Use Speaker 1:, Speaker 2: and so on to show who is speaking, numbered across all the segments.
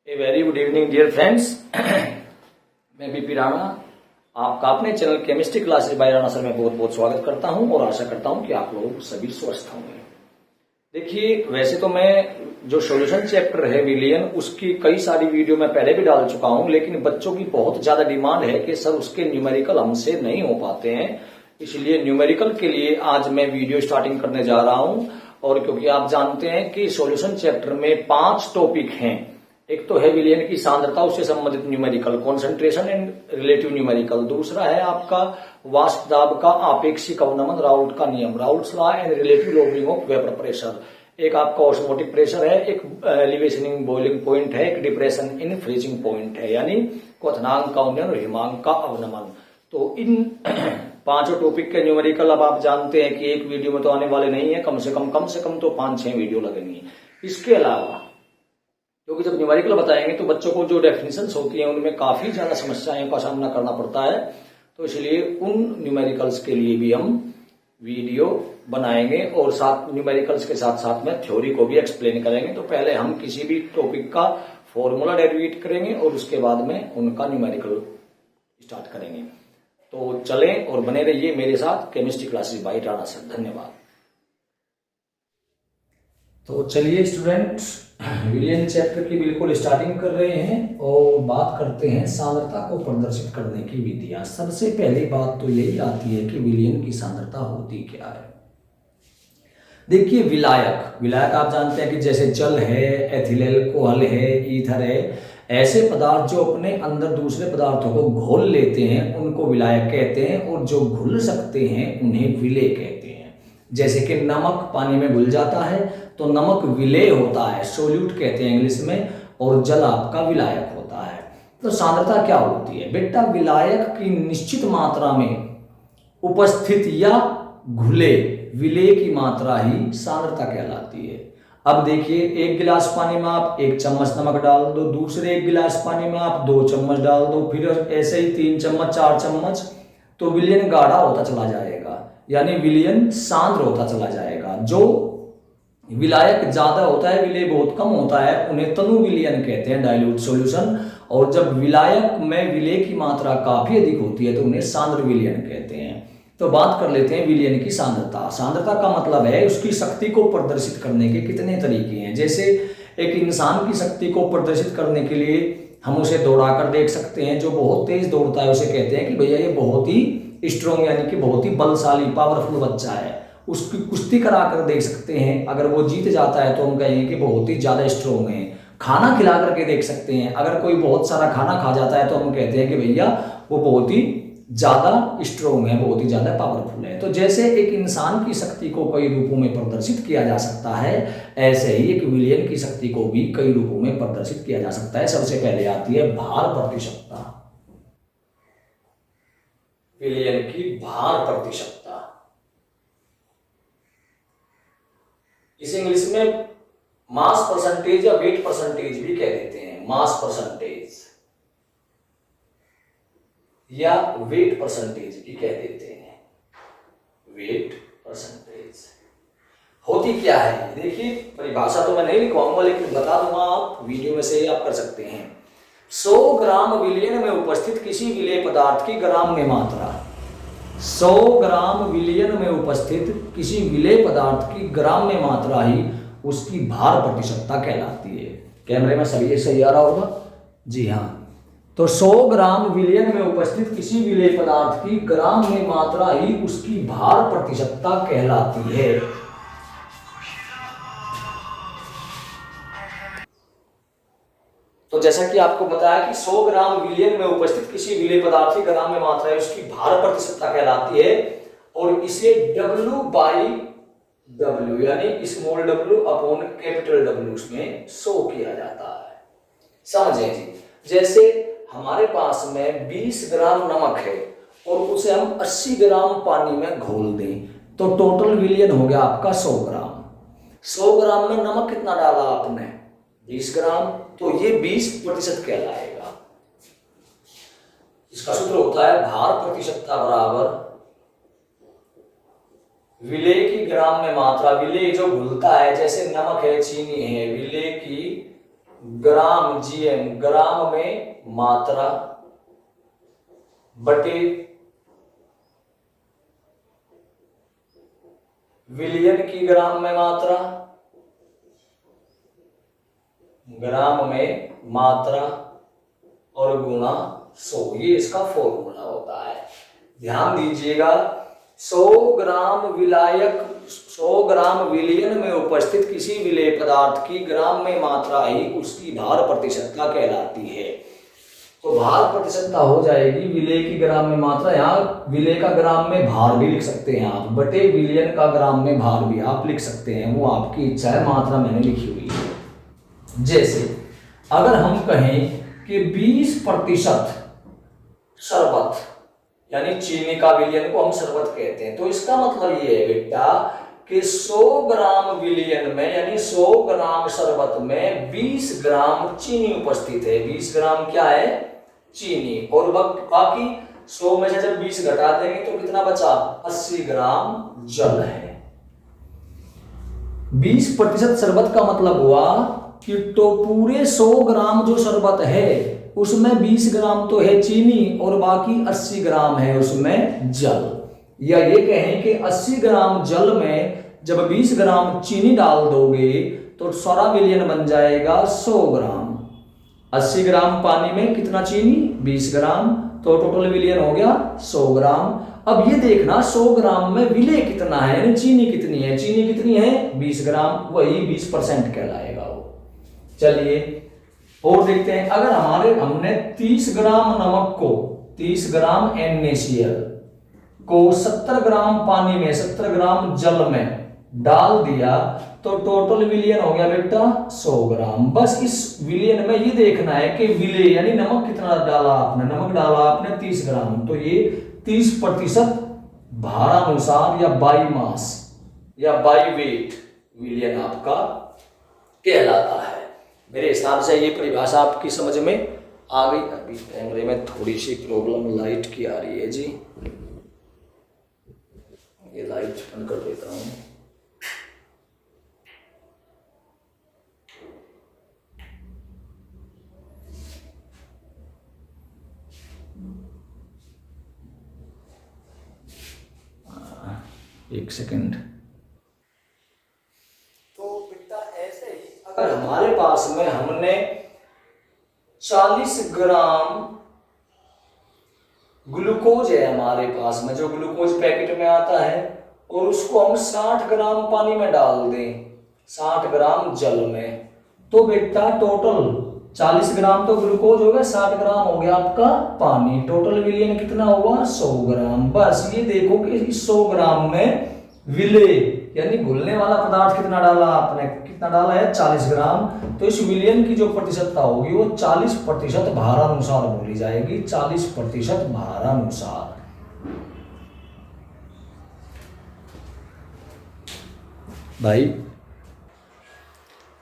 Speaker 1: ए very good evening dear friends. मैं बीपी राणा आपका अपने channel chemistry classes by Rana sir में बहुत बहुत स्वागत करता हूं और आशा करता हूं कि आप लोग सभी स्वस्थ होंगे। देखिए, वैसे तो मैं जो सॉल्यूशन चैप्टर है विलियन, उसकी कई सारी वीडियो मैं पहले भी डाल चुका हूं, लेकिन बच्चों की बहुत ज्यादा डिमांड है कि सर उसके न्यूमेरिकल हमसे नहीं हो पाते हैं, इसलिए न्यूमेरिकल के लिए आज मैं वीडियो स्टार्टिंग करने जा रहा हूं। और क्योंकि आप जानते हैं कि सॉल्यूशन चैप्टर में 5 टॉपिक हैं। एक तो है विलियन की सांद्रता, उससे संबंधित numerical, concentration and relative numerical. दूसरा है आपका वाष्प दाब का आपेक्षिक अवनमन, राउल्ट का नियम, Raoult's law and relative lowering of vapour pressure. एक आपका ऑस्मोटिक प्रेशर है, एक एलिवेशन इन बॉइलिंग पॉइंट है, एक डिप्रेशन इन फ्रीजिंग पॉइंट है, यानी क्वथनांक का उन्नयन और हिमांक का अवनमन। तो इन 5 टॉपिक के न्यूमेरिकल अब आप जानते हैं कि एक वीडियो में तो आने वाले नहीं है, कम से कम तो 5-6 वीडियो लगेंगी। इसके अलावा क्योंकि जब न्यूमेरिकल बताएंगे तो बच्चों को जो डेफिनेशंस होती हैं उनमें काफी ज्यादा समस्याओं का सामना करना पड़ता है, तो इसलिए उन न्यूमेरिकल्स के लिए भी हम वीडियो बनाएंगे और साथ न्यूमेरिकल्स के साथ साथ में थ्योरी को भी एक्सप्लेन करेंगे। तो पहले हम किसी भी टॉपिक का फॉर्मूला डेरिवेट करेंगे और उसके बाद में उनका न्यूमेरिकल स्टार्ट करेंगे। तो चलें और बने रहिए मेरे साथ chemistry classes by Rana sir. धन्यवाद। तो चलिए स्टूडेंट्स, विलियन चैप्टर की बिल्कुल स्टार्टिंग कर रहे हैं और बात करते हैं सांद्रता को प्रदर्शित करने की विधियां। सबसे पहली बात तो यही आती है कि विलियन की सांद्रता होती क्या है। देखिए, विलायक आप जानते हैं कि जैसे जल है, एथिल अल्कोहल है, ईथर है, ऐसे पदार्थ जो अपने अंदर दूसरे पदार्थों को घोल लेते हैं उनको विलायक कहते हैं, और जो घुल सकते हैं उन्हें विलेय कहते हैं। जैसे कि नमक पानी में घुल जाता है तो नमक विलेय होता है, सोल्यूट कहते हैं इंग्लिश में, और जल आपका विलायक होता है। तो सांद्रता क्या होती है बेटा? विलायक की निश्चित मात्रा में उपस्थित या घुले विलेय की मात्रा ही सांद्रता कहलाती है। अब देखिए, 1 गिलास पानी में आप 1 चम्मच नमक डाल दो, दूसरे 1 गिलास पानी में आप 2 चम्मच डाल दो, फिर ऐसे ही 3 चम्मच 4 चम्मच, तो विलयन गाढ़ा होता चला जाएगा, यानी विलयन सांद्र होता चला जाएगा। जो विलायक ज्यादा होता है, विलेय बहुत कम होता है, उन्हें तनु विलयन कहते हैं, डाइल्यूट सॉल्यूशन। और जब विलायक में विलेय की मात्रा काफी अधिक होती है तो उन्हें सांद्र विलयन कहते हैं। तो बात कर लेते हैं विलयन की सांद्रता। सांद्रता का मतलब है उसकी शक्ति को प्रदर्शित करने के कितने तरीके हैं। जैसे एक इंसान की शक्ति को प्रदर्शित करने के लिए हम उसे दौड़ा कर देख सकते हैं। जो बहुत तेज दौड़ता है उसे कहते हैं कि भैया ये बहुत ही स्ट्रॉन्ग, यानी कि बहुत ही बलशाली पावरफुल बच्चा है। उसकी कुश्ती करा कर देख सकते हैं, अगर वो जीत जाता है तो हम कहेंगे कि बहुत ही ज्यादा स्ट्रॉन्ग है। खाना खिला करके देख सकते हैं, अगर कोई बहुत सारा खाना खा जाता है तो हम कहते हैं कि भैया वो बहुत ही ज्यादा स्ट्रॉन्ग है, बहुत ही ज्यादा पावरफुल है। तो जैसे एक इंसान की शक्ति को कई रूपों में प्रदर्शित किया जा सकता है, ऐसे ही एक विलयन की शक्ति को भी कई रूपों में प्रदर्शित किया जा सकता है। सबसे पहले आती है भार प्रतिशतता। विलयन की भार प्रतिशतता, इसे इंग्लिश में मास परसेंटेज या वेट परसेंटेज भी कह देते हैं। मास परसेंटेज या वेट परसेंटेज भी कह देते हैं। वेट परसेंटेज होती क्या है? देखिए, परिभाषा तो मैं नहीं लिखवाऊंगा, लेकिन बता दूंगा, आप वीडियो में से ही आप कर सकते हैं। 100 ग्राम विलयन में उपस्थित किसी विलेय पदार्थ की ग्राम में मात्रा, 100 ग्राम विलयन में उपस्थित किसी विलेय पदार्थ की ग्राम में मात्रा ही उसकी भार प्रतिशतता कहलाती है। कैमरे में सही सही आ रहा होगा? जी हाँ। तो 100 ग्राम विलयन में उपस्थित किसी विलेय पदार्थ की ग्राम में मात्रा ही उसकी भार प्रतिशतता कहलाती है। तो जैसा कि आपको बताया कि 100 ग्राम विलयन में उपस्थित किसी विलेय पदार्थ की ग्राम में मात्रा है उसकी भार प्रतिशतता कहलाती है, और इसे W/W यानी small w upon capital W में शो किया जाता है। समझे जी? जैसे हमारे पास में 20 ग्राम नमक है और उसे हम 80 ग्राम पानी में घोल दें तो टोटल विलयन हो गया आपका 100 ग्राम। 100 ग्राम में नमक कितना डाला आपने? 20 ग्राम, तो ये 20% कहलाएगा। इसका सूत्र होता है भार प्रतिशतता बराबर विलेय की ग्राम में मात्रा। विलेय जो घुलता है, जैसे नमक है, चीनी है, विलेय की ग्राम जीएम, ग्राम में मात्रा बटे विलियन की ग्राम में मात्रा, ग्राम में मात्रा और गुणा 100, ये इसका फॉर्मूला होता है। ध्यान दीजिएगा, 100 ग्राम विलायक, 100 ग्राम विलयन में उपस्थित किसी विलेय पदार्थ की ग्राम में मात्रा ही उसकी भार प्रतिशतता कहलाती है। तो भार प्रतिशतता हो जाएगी विलेय की ग्राम में मात्रा, यहाँ विलेय का ग्राम में भार भी लिख सकते हैं आप, बटे विलयन का ग्राम में भार भी आप लिख सकते हैं, वो आपकी इच्छा है, मात्रा मैंने लिखी हुई है। जैसे अगर हम कहें कि 20% शरबत, यानी चीनी का विलयन को हम शरबत कहते हैं, तो इसका मतलब ये है बेटा कि 100 ग्राम विलयन में यानी 100 ग्राम शरबत में 20 ग्राम चीनी उपस्थित है। 20 ग्राम क्या है? चीनी। और बाकी 100 में से जब 20 घटा देंगे तो कितना बचा? 80 ग्राम जल है। 20% शरबत का मतलब हुआ कि तो पूरे 100 ग्राम जो शरबत है उसमें 20 ग्राम तो है चीनी और बाकी 80 ग्राम है उसमें जल। या ये कहें कि 80 ग्राम जल में जब 20 ग्राम चीनी डाल दोगे तो सारा विलयन बन जाएगा 100 ग्राम। 80 ग्राम पानी में कितना चीनी? 20 ग्राम, तो टोटल विलयन हो गया 100 ग्राम। अब ये देखना 100 ग्राम में विलय कितना है, यानी चीनी कितनी है? चीनी कितनी है? 20 ग्राम, वही 20% कहलाएगा वो। चलिए और देखते हैं, अगर हमने 30 ग्राम नमक को, 30 ग्राम NaCl को 70 ग्राम पानी में, 70 ग्राम जल में डाल दिया तो टोटल विलयन हो गया बेटा 100 ग्राम। बस इस विलयन में ये देखना है कि विलय यानी नमक कितना डाला आपने, नमक डाला आपने 30 ग्राम, तो ये 30% भारानुसार या बाई मास या बाई वेट विलयन आपका कहलाता है। मेरे हिसाब से ये परिभाषा आपकी समझ में आ गई। अभी कैमरे में थोड़ी सी प्रॉब्लम लाइट की आ रही है जी, ये लाइट बंद कर देता हूँ। एक सेकंड। तो बेटा ऐसे ही अगर हमारे पास में हमने 40 ग्राम ग्लूकोज है हमारे पास में, जो ग्लूकोज पैकेट में आता है, और उसको हम 60 ग्राम पानी में डाल दें, 60 ग्राम जल में, तो बेटा टोटल 40 ग्राम तो ग्लूकोज हो गया, 60 ग्राम हो गया आपका पानी, टोटल विलयन कितना हुआ? 100 ग्राम। बस ये देखो कि इस 100 ग्राम में विलय यानी घुलने वाला पदार्थ कितना डाला आपने, कितना डाला है? 40 ग्राम। तो इस विलयन की जो प्रतिशतता होगी वो 40% भारानुसार बोली जाएगी, 40% भारानुसार। भाई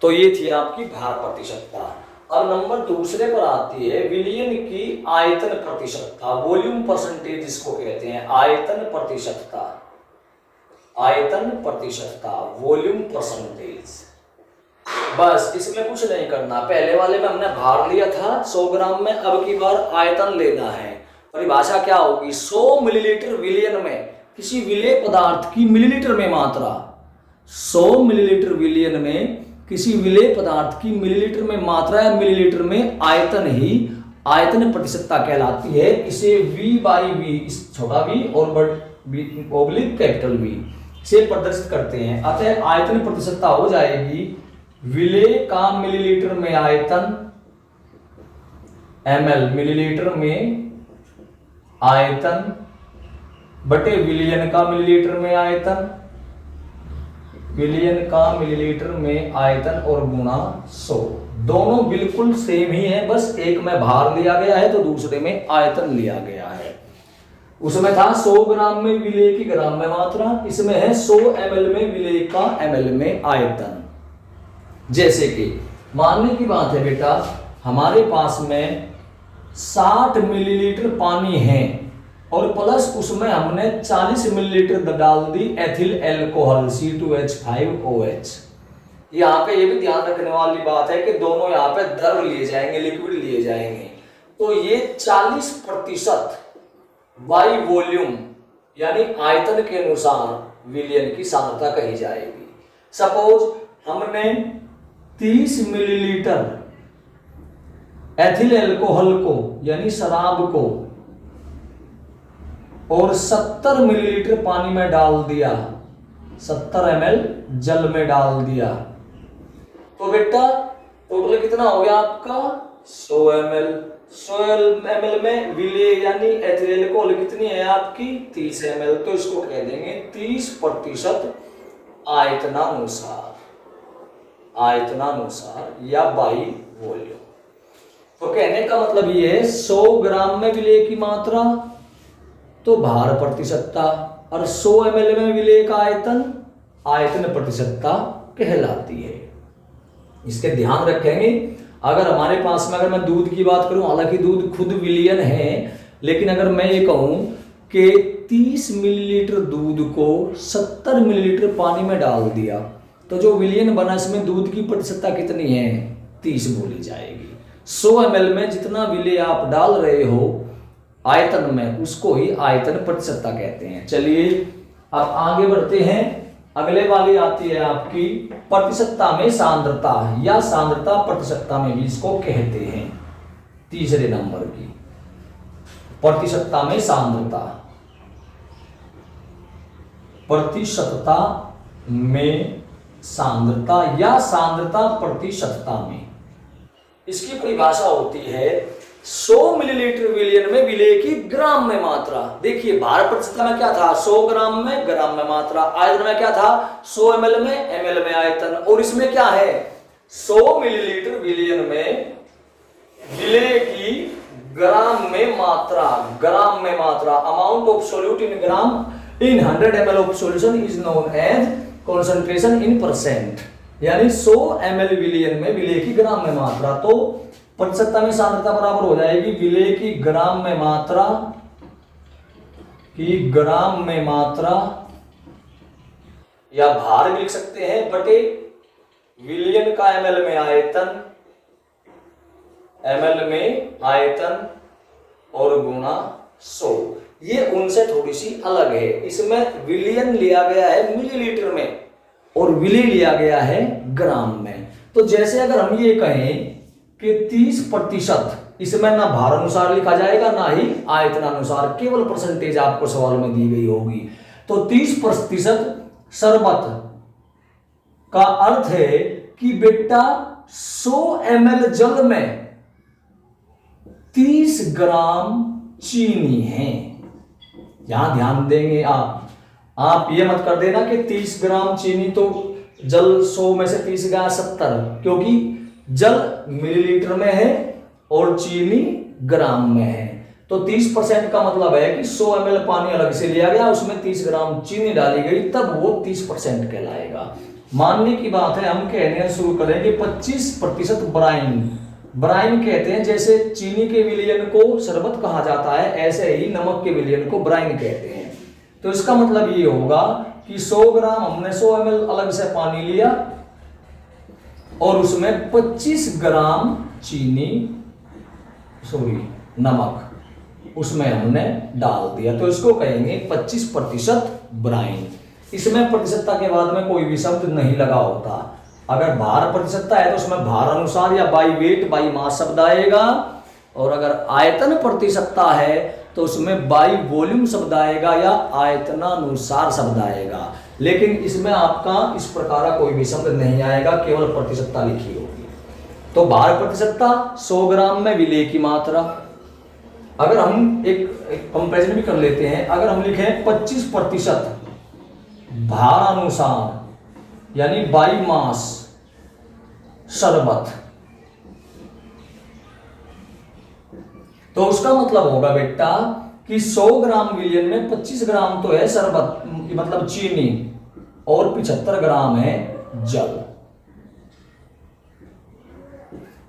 Speaker 1: तो ये थी आपकी भार प्रतिशतता। अब नंबर दूसरे पर आती है विलयन की आयतन प्रतिशतता, वॉल्यूम परसेंटेज जिसको कहते हैं, आयतन प्रतिशतता, आयतन प्रतिशतता, वॉल्यूम परसेंटेज। बस इसमें कुछ नहीं करना, पहले वाले में हमने भार लिया था 100 ग्राम में, अब की बार आयतन लेना है। परिभाषा क्या होगी? 100 मिलीलीटर विलयन में किसी विलेय पदार्थ की मिलीलीटर में मात्रा, 100 मिलीलीटर विलयन में किसी विलेय पदार्थ की मिलीलीटर में मात्रा या मिलीलीटर में आयतन ही आयतन प्रतिशतता कहलाती है। इसे V/V, छोटा v और ओब्लिक कैपिटल V से प्रदर्शित करते हैं। अतः आयतन प्रतिशतता हो जाएगी विलेय का मिलीलीटर में आयतन, ml मिलीलीटर में आयतन, बटे विलयन का मिलीलीटर में आयतन, विलयन का मिलीलीटर में आयतन और गुणा 100। दोनों बिल्कुल सेम ही है, बस एक में भार लिया गया है तो दूसरे में आयतन लिया गया है। उसमें था 100 ग्राम में विलेय की ग्राम में मात्रा, इसमें है 100 ml में विलेय का ml में आयतन। जैसे कि मानने की बात है बेटा, हमारे पास में 60 मिलीलीटर पानी है और प्लस उसमें हमने 40 मिलीलीटर डाल दी एथिल एल्कोहल C2H5OH। यहाँ पे ये भी ध्यान रखने वाली बात है कि दोनों यहाँ पे द्रव लिए जाएंगे, लिक्विड लिए जाएंगे। तो ये 40% बाई वॉल्यूम यानी आयतन के अनुसार विलयन की सांद्रता कही जाएगी। सपोज हमने 30 मिलीलीटर एथिल अल्कोहल को यानी शराब को और 70 मिलीलीटर पानी में डाल दिया, 70 ml जल में डाल दिया, तो बेटा टोटल कितना हो गया आपका 100 ml। 100 ml में विलेय यानी एथिल अल्कोहल कितनी है आपकी 30 ml, तो इसको कह देंगे 30% आयतनानुसार या बाई वॉल्यूम। तो कहने का मतलब ये है 100 ग्राम में विलेय की मात्रा तो भार प्रतिशतता, और 100 ml में विलेय का आयतन प्रतिशतता कहलाती है। इसके ध्यान रखेंगे। अगर हमारे पास में, अगर मैं दूध की बात करूं, हालांकि दूध खुद विलियन है, लेकिन अगर मैं ये कहूं कि 30 मिलीलीटर दूध को 70 मिलीलीटर पानी में डाल दिया, तो जो विलियन बना इसमें दूध की प्रतिशतता कितनी है 30 बोली जाएगी। 100 ml में जितना विलेय आप डाल रहे हो आयतन में, उसको ही आयतन प्रतिशतता कहते हैं। चलिए अब आगे बढ़ते हैं। अगले वाली आती है आपकी प्रतिशतता में सांद्रता या सांद्रता प्रतिशतता में भी इसको कहते हैं। तीसरे नंबर की प्रतिशतता में सांद्रता, प्रतिशतता में सांद्रता या सांद्रता प्रतिशतता में, इसकी परिभाषा होती है 100 मिलीलीटर विलयन में विलेय की ग्राम में मात्रा। देखिए भार प्रतिशतता में क्या था 100 ग्राम में ग्राम में मात्रा, आयतन में क्या था 100 ml में ml में आयतन, और इसमें क्या है 100 मिलीलीटर विलयन में विलेय की ग्राम में मात्रा, ग्राम में मात्रा। Amount of solute in gram in 100 ml of solution is known as concentration in percent, यानी 100 ml विलयन में विलेय की ग्राम में मात्रा। तो प्रतिशतता में सांद्रता बराबर हो जाएगी विलेय की ग्राम में मात्रा या भार भी लिख सकते हैं बटे विलयन का ml में आयतन और गुणा 100। ये उनसे थोड़ी सी अलग है। इसमें विलयन लिया गया है मिलीलीटर में और विलेय लिया गया है ग्राम में। तो जैसे अगर हम ये कहें कि 30%, इसमें ना भार अनुसार लिखा जाएगा ना ही आयतनानुसार, केवल परसेंटेज आपको सवाल में दी गई होगी। तो 30% शरबत का अर्थ है कि बेटा 100 ml जल में 30 ग्राम चीनी है। यहां ध्यान देंगे आप ये मत कर देना कि 30 ग्राम चीनी, तो जल 100 में से 30 गया 70, क्योंकि जल मिलीलीटर में है और चीनी ग्राम में है। तो 30% का मतलब है कि 100 ml पानी अलग से लिया गया, उसमें 30 ग्राम चीनी डाली गई, तब वो 30% कहलाएगा। मानने की बात है, हम कहने शुरू करेंगे 25% ब्राइन कहते हैं। जैसे चीनी के विलयन को शरबत कहा जाता है, ऐसे ही नमक के विलयन को ब्राइन कहते हैं। तो इसका मतलब ये होगा कि 100 ग्राम हमने 100 ml अलग से पानी लिया और उसमें 25 ग्राम नमक उसमें हमने डाल दिया, तो इसको कहेंगे 25% ब्राइन। इसमें प्रतिशतता के बाद में कोई भी शब्द नहीं लगा होता। अगर भार प्रतिशतता है तो उसमें भार अनुसार या बाई वेट बाई मास शब्द आएगा, और अगर आयतन प्रतिशतता है तो उसमें बाई वॉल्यूम शब्द आएगा या आयतनानुसार शब्द आएगा। लेकिन इसमें आपका इस प्रकार का कोई भी शब्द नहीं आएगा, केवल प्रतिशतता लिखी होगी। तो भार प्रतिशतता 100 ग्राम में विलेय की मात्रा। अगर हम एक कंपैरिजन भी कर लेते हैं, अगर हम लिखें 25% भारानुसार यानी बाई मास शरबत, तो उसका मतलब होगा बेटा कि 100 ग्राम विलयन में 25 ग्राम तो है शरबत मतलब चीनी और 75 ग्राम है जल।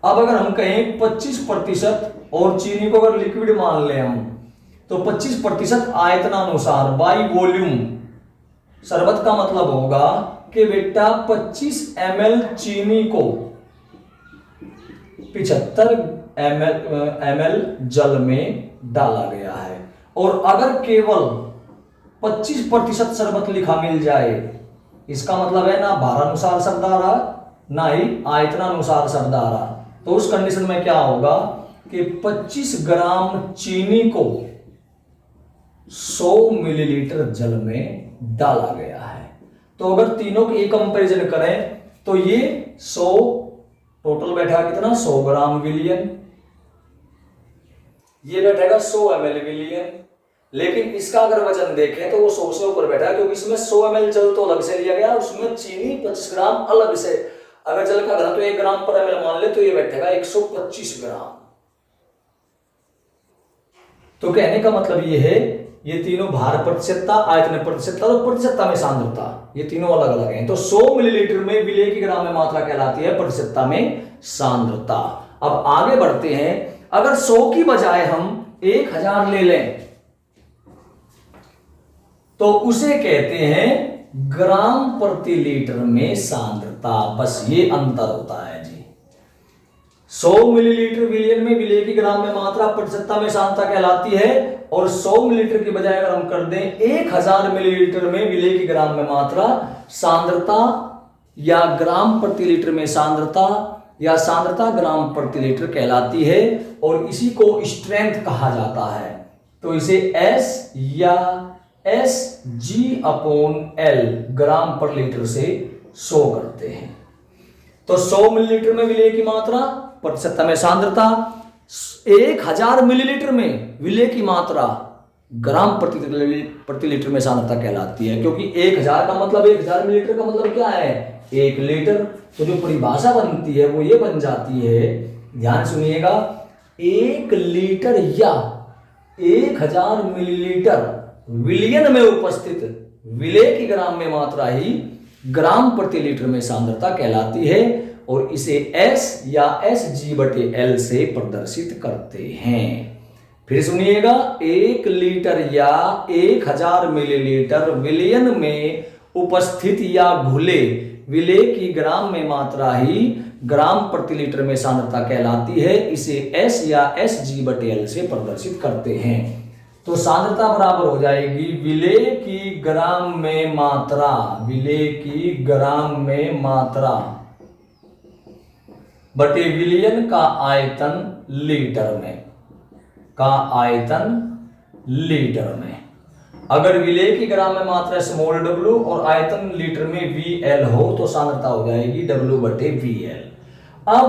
Speaker 1: अब अगर हम कहें 25% और चीनी को अगर लिक्विड मान ले हम, तो 25% आयतनानुसार बाई वॉल्यूम शरबत का मतलब होगा कि बेटा 25 ml चीनी को 75 ml जल में डाला गया है, और अगर केवल 25% शरबत लिखा मिल जाए, इसका मतलब है ना भारानुसार शब्द आ रहा ना ही आयतनानुसार शब्द आ रहा, तो उस कंडीशन में क्या होगा कि 25 ग्राम चीनी को 100 मिलीलीटर जल में डाला गया है। तो अगर तीनों की कंपैरिजन करें तो ये 100 टोटल बैठेगा कितना 100 ग्राम विलियन, ये बैठेगा 100 ml विलियन। लेकिन इसका अगर वजन देखें तो वो 100 से ऊपर बैठा है, क्योंकि इसमें 100 ml जल तो अलग से लिया गया, उसमें चीनी 25 ग्राम अलग से। अगर जल का घनत्व 1 ग्राम पर ml मान ले तो ये बैठेगा 125 ग्राम। तो कहने का मतलब ये है, ये तीनों भार प्रतिशतता, आयतन प्रतिशतता और प्रतिशतता में सांद्रता, ये तीनों अलग अलग हैं। तो 100 मिलीलीटर में विलेय की ग्राम में मात्रा कहलाती है प्रतिशतता में सांद्रता। अब आगे बढ़ते हैं, अगर 100 की बजाय हम 1000 ले लें तो उसे कहते हैं ग्राम प्रति लीटर में सांद्रता। बस ये अंतर होता है जी। 100 मिलीलीटर विलियन में विलेय की ग्राम में मात्रा प्रतिशतता में सांद्रता कहलाती है, और 100 मिलीलीटर की बजाय अगर हम कर दें 1000 मिलीलीटर में विलेय की ग्राम में मात्रा सांद्रता या ग्राम प्रति लीटर में सांद्रता या सांद्रता ग्राम प्रति लीटर कहलाती है, और इसी को स्ट्रेंथ कहा जाता है। तो इसे S या SG/L ग्राम पर लीटर से शो करते हैं। तो 100 मिलीलीटर में विलेय की मात्रा प्रतिशतता में सांद्रता, 1000 मिलीलीटर में विलेय की मात्रा ग्राम प्रति लीटर में सांद्रता कहलाती है, क्योंकि 1000 का मतलब 1000 मिलीलीटर का मतलब क्या है 1 लीटर। तो जो परिभाषा बनती है वो ये बन जाती है, ध्यान सुनिएगा, 1 लीटर या 1000 मिलीलीटर विलियन में उपस्थित विलेय की ग्राम में मात्रा ही ग्राम प्रति लीटर में सांद्रता कहलाती है, और इसे S या SG/L से प्रदर्शित करते हैं। फिर सुनिएगा, 1 लीटर या 1000 मिलीलीटर विलियन में उपस्थित या घुले विलेय की ग्राम में मात्रा ही ग्राम प्रति लीटर में सांद्रता कहलाती है, इसे S या SG/L से प्रदर्शित करते हैं। तो सांद्रता बराबर हो जाएगी विलेय की ग्राम में मात्रा, विलेय की ग्राम में मात्रा बटे विलियन का आयतन लीटर में, का आयतन लीटर में। अगर विलेय की ग्राम में मात्रा स्मॉल w और आयतन लीटर में VL हो तो सांद्रता हो जाएगी W/VL। अब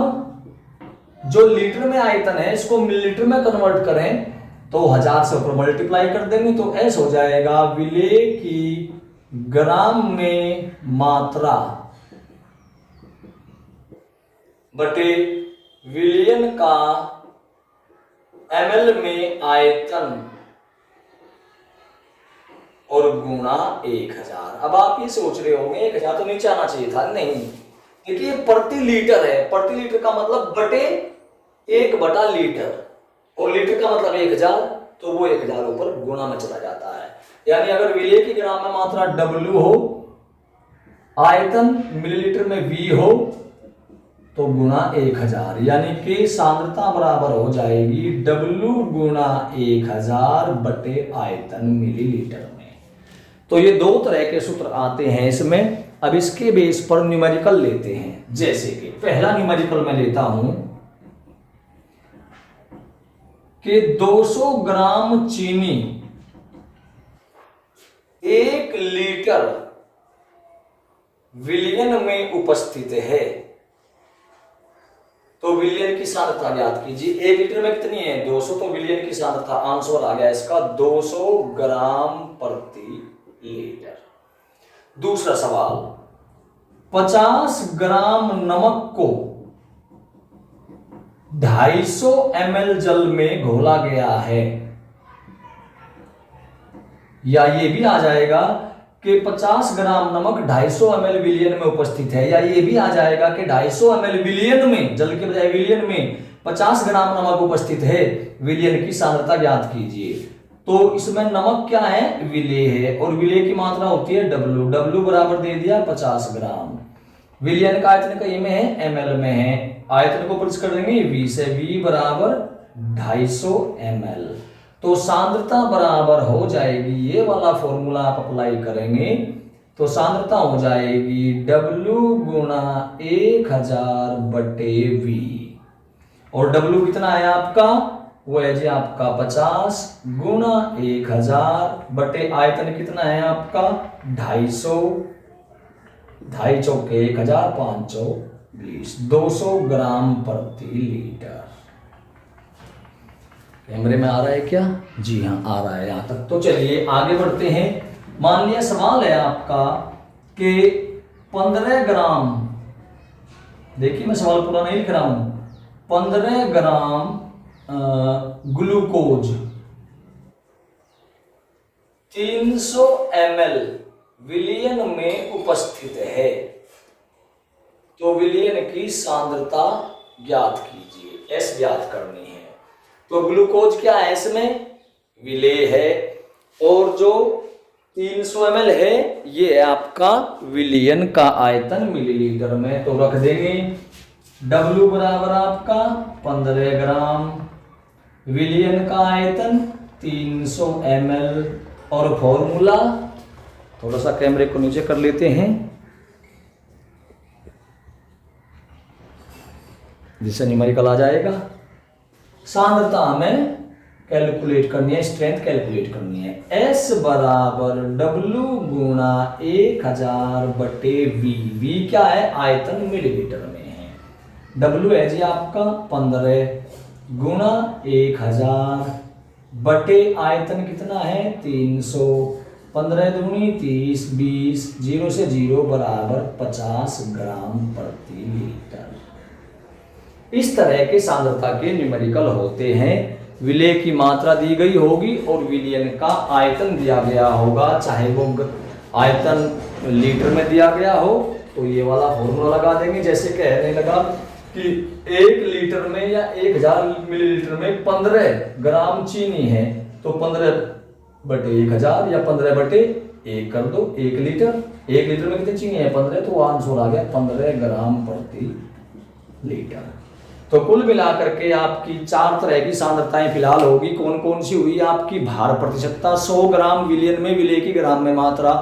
Speaker 1: जो लीटर में आयतन है इसको मिलीलीटर में कन्वर्ट करें तो 1000 से ऊपर मल्टीप्लाई कर देंगे तो S हो जाएगा विलेय की ग्राम में मात्रा बटे विलियन का ml में आयतन और गुणा 1000। अब आप ये सोच रहे होंगे 1000 तो नीचे आना चाहिए था, नहीं, देखिए प्रति लीटर है, प्रति लीटर का मतलब बटे 1/लीटर, और लीटर का मतलब 1000, तो वो 1000 ऊपर गुणा में चला जाता है। यानी अगर विलेय की ग्राम में मात्रा W हो, आयतन मिलीलीटर में V हो, तो गुणा 1000, यानी कि सांद्रता बराबर हो जाएगी W गुणा 1000 बटे आयतन मिलीलीटर में। तो ये दो तरह के सूत्र आते हैं इसमें। अब इसके बेस पर न्यूमेरिकल लेते हैं, जैसे कि पहला न्यूमेरिकल मैं लेता हूं कि 200 ग्राम चीनी 1 लीटर विलियन में उपस्थित है, तो विलियन की सांद्रता ज्ञात कीजिए। 1 लीटर में कितनी है 200, तो विलियन की सांद्रता आंसर आ गया इसका 200 ग्राम प्रति लीटर। दूसरा सवाल, 50 ग्राम नमक को 250 ml जल में घोला गया है, या ये भी आ जाएगा कि 50 ग्राम नमक 250 ml विलियन में उपस्थित है, या ये भी आ जाएगा कि 250 ml विलियन में, जल के बजाय विलियन में 50 ग्राम नमक उपस्थित है, विलियन की सांद्रता ज्ञात कीजिए। तो इसमें नमक क्या है, विलेय है, और विलेय की मात्रा होती है डब्ल्यू। डब्ल्यू बराबर दे दिया 50 ग्राम। विलयन का आयतन कई में है, ml में है। आयतन को प्रतिशत कर देंगे v से, v बराबर 250 ml। तो सांद्रता बराबर हो जाएगी, ये वाला फॉर्मूला आप अप्लाई करेंगे तो सांद्रता हो जाएगी W गुणा 1000 बटे V। और W कितना है आपका, वो है जी आपका 50 गुणा 1000 बटे आयतन कितना है आपका 250, 2 चौके 1000, 5 20, 200 ग्राम प्रति लीटर। कैमरे में आ रहा है क्या? जी हाँ आ रहा है यहां तक। तो चलिए आगे बढ़ते हैं। मान लिया सवाल है आपका कि 15 ग्राम, देखिए मैं सवाल पूरा नहीं लिख रहा हूं, 15 ग्राम ग्लूकोज 300 ml विलयन में उपस्थित है, तो विलयन की सांद्रता ज्ञात कीजिए। एस ज्ञात करनी है। तो ग्लूकोज क्या है, इसमें विलेय है, और जो 300 ml है ये है आपका विलयन का आयतन मिलीलीटर में। तो रख देंगे W बराबर आपका 15 ग्राम, विलयन का आयतन 300 ml, और फॉर्मूला थोड़ा सा कैमरे को नीचे कर लेते हैं जिससे न्यूमेरिकल आ जाएगा। सांद्रता हमें कैलकुलेट करनी है, स्ट्रेंथ कैलकुलेट करनी है। S बराबर W गुणा 1000 बटे V। V क्या है, आयतन मिलीलीटर में है। W है जी आपका 15 गुणा 1000 बटे आयतन कितना है 300, 15 दूनी 30, 20, 0 से 0 बराबर 50 ग्राम प्रति लीटर। इस तरह के सांद्रता के न्यूमेरिकल होते हैं। विलेय की मात्रा दी गई होगी और विलयन का आयतन दिया गया होगा, चाहे वो आयतन लीटर में दिया गया हो तो ये वाला फॉर्मूला लगा देंगे। जैसे कहने लगा कि 1 लीटर में या 1000 मिलीलीटर में 15 ग्राम चीनी है, तो 15 बटे 1000 या 15 बटे 1 कर दो, 1 लीटर। 1 लीटर में कितनी चीनी है 15, तो आंसर आ गया 15 ग्राम प्रति लीटर। तो कुल मिलाकर के आपकी 4 तरह की सांद्रताएं फिलहाल होगी। कौन कौन सी हुई आपकी, भार प्रतिशतता 100 ग्राम विलयन में विलेय की ग्राम में मात्रा,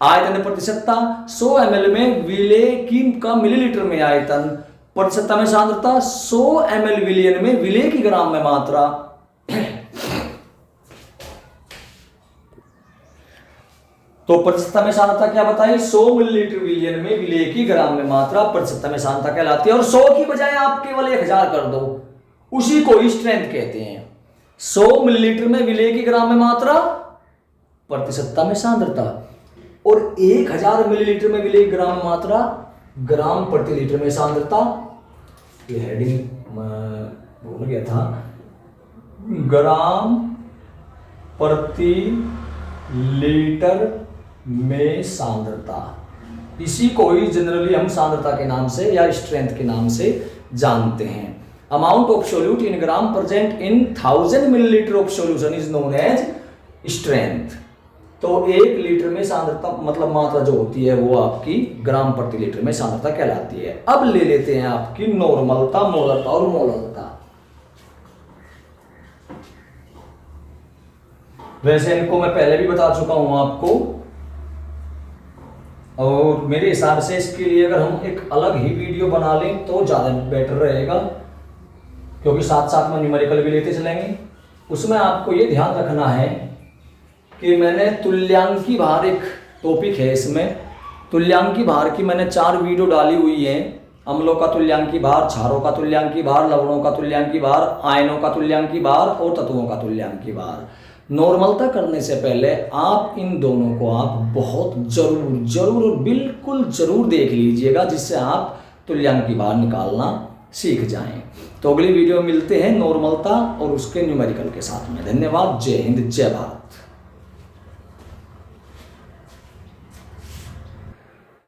Speaker 1: आयतन प्रतिशतता 100 ml में विलेय की का मिलीलीटर में आयतन, प्रतिशतता में सांद्रता 100 ml विलयन में विलेय की ग्राम में मात्रा। तो प्रतिशतता में सांद्रता क्या बताई, 100 मिलीलीटर विलयन में विलेय की ग्राम में मात्रा प्रतिशतता में सांद्रता कहलाती है। और 100 की बजाय आप केवल 1000 कर दो, उसी को ही स्ट्रेंथ कहते हैं। 100 मिलीलीटर में विलेय की ग्राम में मात्रा प्रतिशतता में सांद्रता, और 1000 मिलीलीटर में विलेय ग्राम में मात्रा ग्राम प्रति लीटर में सांद्रता। ये हेडिंग भूल गया था, ग्राम प्रति लीटर में सांद्रता। इसी को ही जनरली हम सांद्रता के नाम से या स्ट्रेंथ के नाम से जानते हैं। Amount of solute in gram present in 1000 millilitre of solution is known as strength. तो 1 लीटर में सांद्रता मतलब मात्रा जो होती है वो आपकी ग्राम प्रति लीटर में सांद्रता कहलाती है। अब ले लेते हैं आपकी नॉर्मलता, मोलरता और मोलरता। वैसे इनको मैं पहले भी बता चुका हूं आपको, और मेरे हिसाब से इसके लिए अगर हम एक अलग ही वीडियो बना लें तो ज़्यादा बेटर रहेगा, क्योंकि साथ साथ में न्यूमेरिकल भी लेते चलेंगे। उसमें आपको ये ध्यान रखना है कि मैंने तुल्यांकी भार, एक टॉपिक है इसमें, तुल्यांकी भार की मैंने 4 वीडियो डाली हुई हैं। अम्लों का तुल्यांकी भार, क्षारों का तुल्यांकी भार, लवणों का तुल्यांकी भार, आयनों का तुल्यांकी भार और तत्वों का तुल्यांकी भार। नॉर्मलता करने से पहले आप इन दोनों को आप बहुत जरूर बिल्कुल जरूर देख लीजिएगा, जिससे आप तुल्यांकी भार निकालना सीख जाएं। तो अगली वीडियो में मिलते हैं नॉर्मलता और उसके न्यूमेरिकल के साथ में। धन्यवाद। जय हिंद, जय भारत।